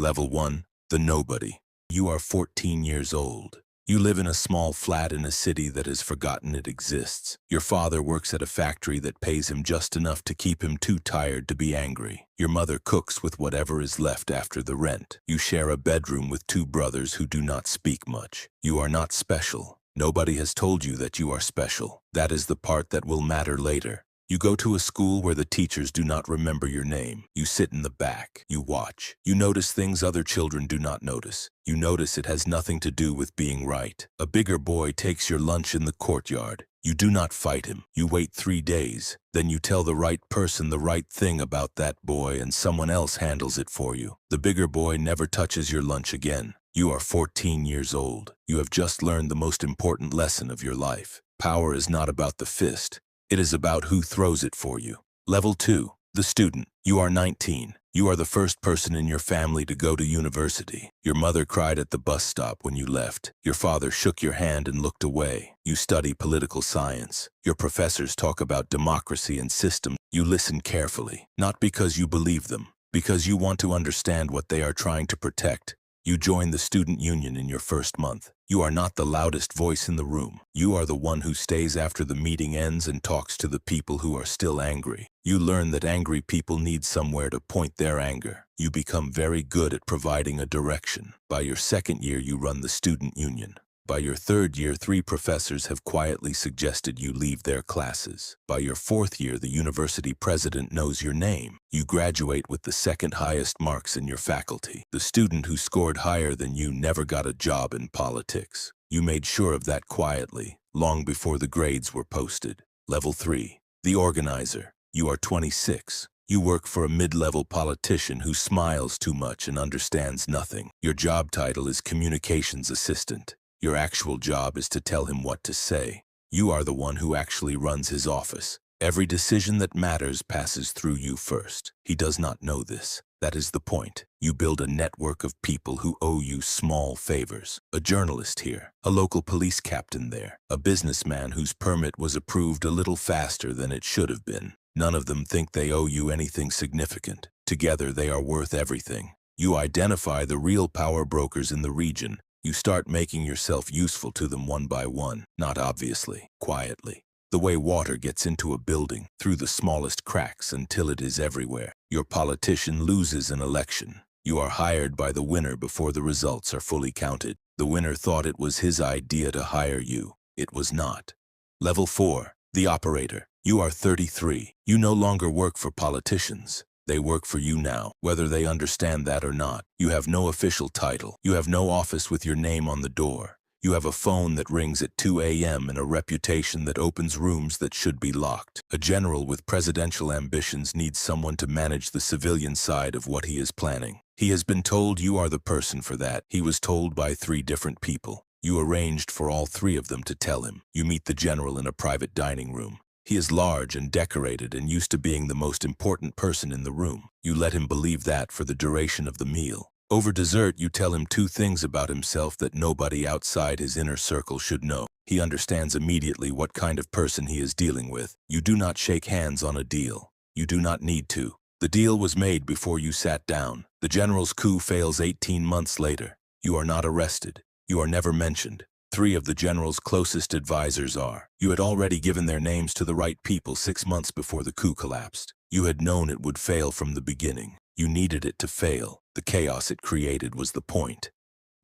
Level 1, the nobody. You are 14 years old. You live in a small flat in a city that has forgotten it exists. Your father works at a factory that pays him just enough to keep him too tired to be angry. Your mother cooks with whatever is left after the rent. You share a bedroom with two brothers who do not speak much. You are not special. Nobody has told you that you are special. That is the part that will matter later. You go to a school where the teachers do not remember your name. You sit in the back. You watch. You notice things other children do not notice. You notice it has nothing to do with being right. A bigger boy takes your lunch in the courtyard. You do not fight him. You wait 3 days. Then you tell the right person the right thing about that boy and someone else handles it for you. The bigger boy never touches your lunch again. You are 14 years old. You have just learned the most important lesson of your life. Power is not about the fist. It is about who throws it for you. Level 2, the student. You are 19. You are the first person in your family to go to university. Your mother cried at the bus stop when you left. Your father shook your hand and looked away. You study political science. Your professors talk about democracy and systems. You listen carefully, not because you believe them, because you want to understand what they are trying to protect. You join the student union in your first month. You are not the loudest voice in the room. You are the one who stays after the meeting ends and talks to the people who are still angry. You learn that angry people need somewhere to point their anger. You become very good at providing a direction. By your second year, you run the student union. By your third year, 3 professors have quietly suggested you leave their classes. By your fourth year, the university president knows your name. You graduate with the second highest marks in your faculty. The student who scored higher than you never got a job in politics. You made sure of that quietly, long before the grades were posted. Level 3, the organizer. You are 26. You work for a mid-level politician who smiles too much and understands nothing. Your job title is communications assistant. Your actual job is to tell him what to say. You are the one who actually runs his office. Every decision that matters passes through you first. He does not know this. That is the point. You build a network of people who owe you small favors. A journalist here, a local police captain there, a businessman whose permit was approved a little faster than it should have been. None of them think they owe you anything significant. Together they are worth everything. You identify the real power brokers in the region. You start making yourself useful to them one by one, not obviously, quietly. The way water gets into a building, through the smallest cracks until it is everywhere. Your politician loses an election. You are hired by the winner before the results are fully counted. The winner thought it was his idea to hire you. It was not. Level 4, the operator. You are 33. You no longer work for politicians. They work for you now, whether they understand that or not. You have no official title. You have no office with your name on the door. You have a phone that rings at 2 a.m. and a reputation that opens rooms that should be locked. A general with presidential ambitions needs someone to manage the civilian side of what he is planning. He has been told you are the person for that. He was told by 3 different people. You arranged for all 3 of them to tell him. You meet the general in a private dining room. He is large and decorated and used to being the most important person in the room. You let him believe that for the duration of the meal. Over dessert, you tell him 2 things about himself that nobody outside his inner circle should know. He understands immediately what kind of person he is dealing with. You do not shake hands on a deal. You do not need to. The deal was made before you sat down. The general's coup fails 18 months later. You are not arrested. You are never mentioned. 3 of the general's closest advisors are. You had already given their names to the right people 6 months before the coup collapsed. You had known it would fail from the beginning. You needed it to fail. The chaos it created was the point.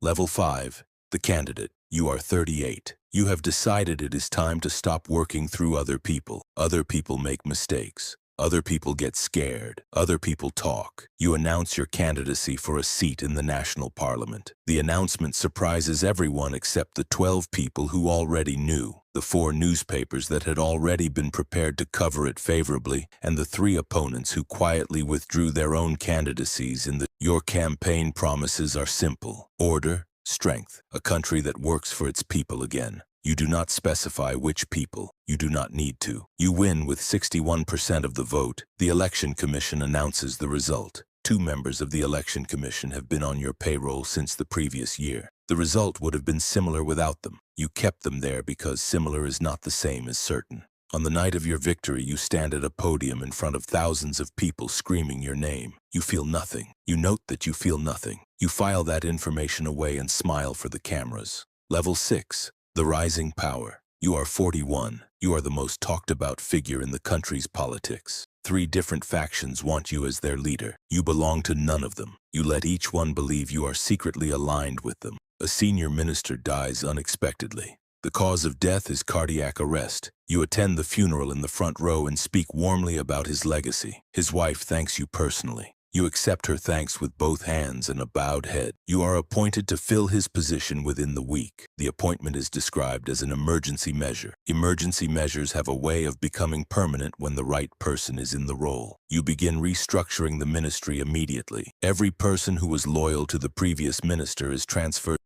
Level 5, the candidate. You are 38. You have decided it is time to stop working through other people. Other people make mistakes. Other people get scared. Other people talk. You announce your candidacy for a seat in the national parliament. The announcement surprises everyone except the 12 people who already knew, the 4 newspapers that had already been prepared to cover it favorably, and the 3 opponents who quietly withdrew their own candidacies in the. Your campaign promises are simple. Order, strength, a country that works for its people again. You do not specify which people. You do not need to. You win with 61% of the vote. The Election Commission announces the result. 2 members of the Election Commission have been on your payroll since the previous year. The result would have been similar without them. You kept them there because similar is not the same as certain. On the night of your victory, you stand at a podium in front of thousands of people screaming your name. You feel nothing. You note that you feel nothing. You file that information away and smile for the cameras. Level 6. The rising power. You are 41. You are the most talked about figure in the country's politics. 3 different factions want you as their leader. You belong to none of them. You let each one believe you are secretly aligned with them. A senior minister dies unexpectedly. The cause of death is cardiac arrest. You attend the funeral in the front row and speak warmly about his legacy. His wife thanks you personally. You accept her thanks with both hands and a bowed head. You are appointed to fill his position within the week. The appointment is described as an emergency measure. Emergency measures have a way of becoming permanent when the right person is in the role. You begin restructuring the ministry immediately. Every person who was loyal to the previous minister is transferred.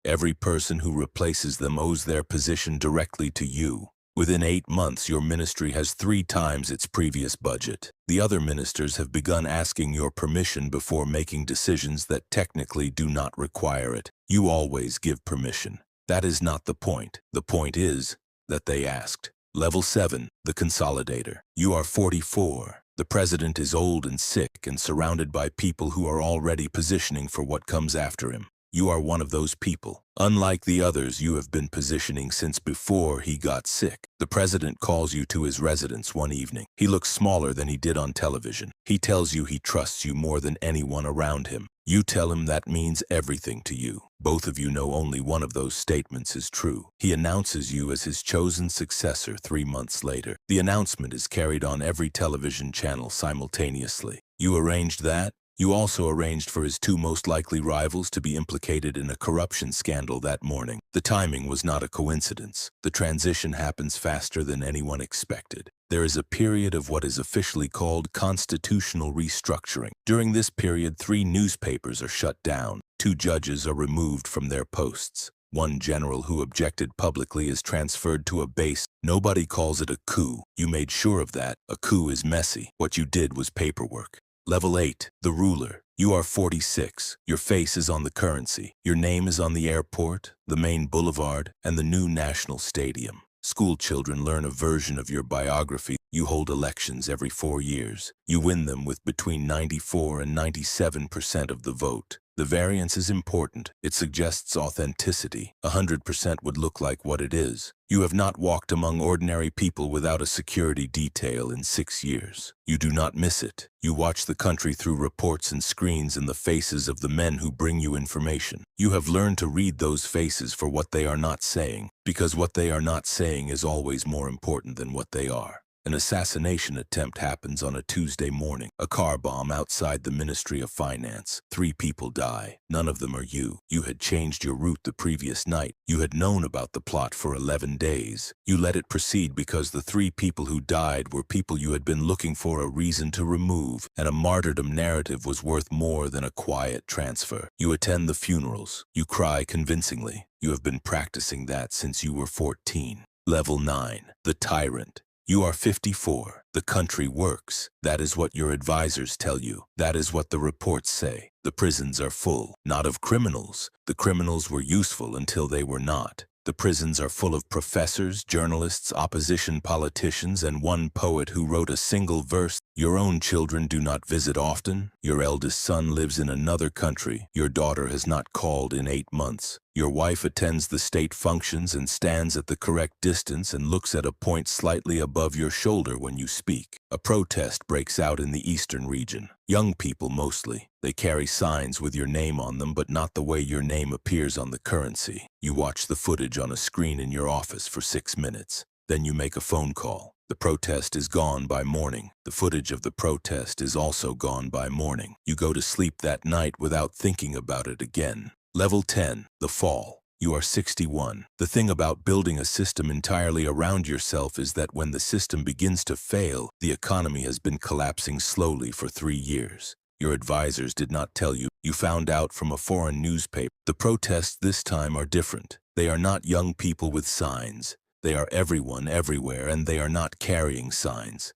Every person who replaces them owes their position directly to you. Within 8 months, your ministry has 3 times its previous budget. The other ministers have begun asking your permission before making decisions that technically do not require it. You always give permission. That is not the point. The point is that they asked. Level 7. The Consolidator. You are 44. The president is old and sick and surrounded by people who are already positioning for what comes after him. You are one of those people. Unlike the others, you have been positioning since before he got sick. The president calls you to his residence one evening. He looks smaller than he did on television. He tells you he trusts you more than anyone around him. You tell him that means everything to you. Both of you know only one of those statements is true. He announces you as his chosen successor 3 months later. The announcement is carried on every television channel simultaneously. You arranged that? You also arranged for his 2 most likely rivals to be implicated in a corruption scandal that morning. The timing was not a coincidence. The transition happens faster than anyone expected. There is a period of what is officially called constitutional restructuring. During this period, 3 newspapers are shut down. 2 judges are removed from their posts. 1 general who objected publicly is transferred to a base. Nobody calls it a coup. You made sure of that. A coup is messy. What you did was paperwork. Level 8. The ruler. You are 46. Your face is on the currency. Your name is on the airport, the main boulevard, and the new national stadium. School children learn a version of your biography. You hold elections every 4 years. You win them with between 94 and 97% of the vote. The variance is important. It suggests authenticity. 100% would look like what it is. You have not walked among ordinary people without a security detail in 6 years. You do not miss it. You watch the country through reports and screens in the faces of the men who bring you information. You have learned to read those faces for what they are not saying, because what they are not saying is always more important than what they are. An assassination attempt happens on a Tuesday morning. A car bomb outside the Ministry of Finance. 3 people die. None of them are you. You had changed your route the previous night. You had known about the plot for 11 days. You let it proceed because the 3 people who died were people you had been looking for a reason to remove, and a martyrdom narrative was worth more than a quiet transfer. You attend the funerals. You cry convincingly. You have been practicing that since you were 14. Level 9. The Tyrant. You are 54. The country works. That is what your advisors tell you. That is what the reports say. The prisons are full, not of criminals. The criminals were useful until they were not. The prisons are full of professors, journalists, opposition politicians, and 1 poet who wrote a single verse. Your own children do not visit often. Your eldest son lives in another country. Your daughter has not called in 8 months. Your wife attends the state functions and stands at the correct distance and looks at a point slightly above your shoulder when you speak. A protest breaks out in the eastern region. Young people mostly. They carry signs with your name on them, but not the way your name appears on the currency. You watch the footage on a screen in your office for 6 minutes. Then you make a phone call. The protest is gone by morning. The footage of the protest is also gone by morning. You go to sleep that night without thinking about it again. Level 10. The fall. You are 61. The thing about building a system entirely around yourself is that when the system begins to fail, the economy has been collapsing slowly for 3 years. Your advisors did not tell you. You found out from a foreign newspaper. The protests this time are different. They are not young people with signs. They are everyone everywhere, and they are not carrying signs.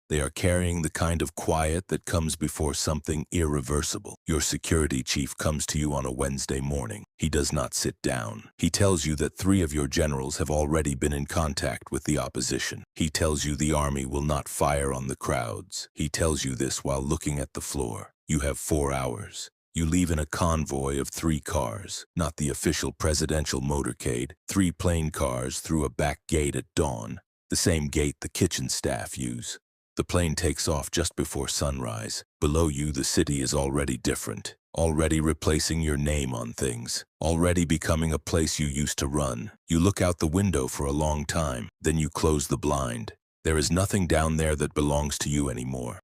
They are carrying the kind of quiet that comes before something irreversible. Your security chief comes to you on a Wednesday morning. He does not sit down. He tells you that 3 of your generals have already been in contact with the opposition. He tells you the army will not fire on the crowds. He tells you this while looking at the floor. You have 4 hours. You leave in a convoy of 3 cars, not the official presidential motorcade, 3 plain cars through a back gate at dawn, the same gate the kitchen staff use. The plane takes off just before sunrise. Below you, the city is already different, already replacing your name on things, already becoming a place you used to run. You look out the window for a long time, then you close the blind. There is nothing down there that belongs to you anymore.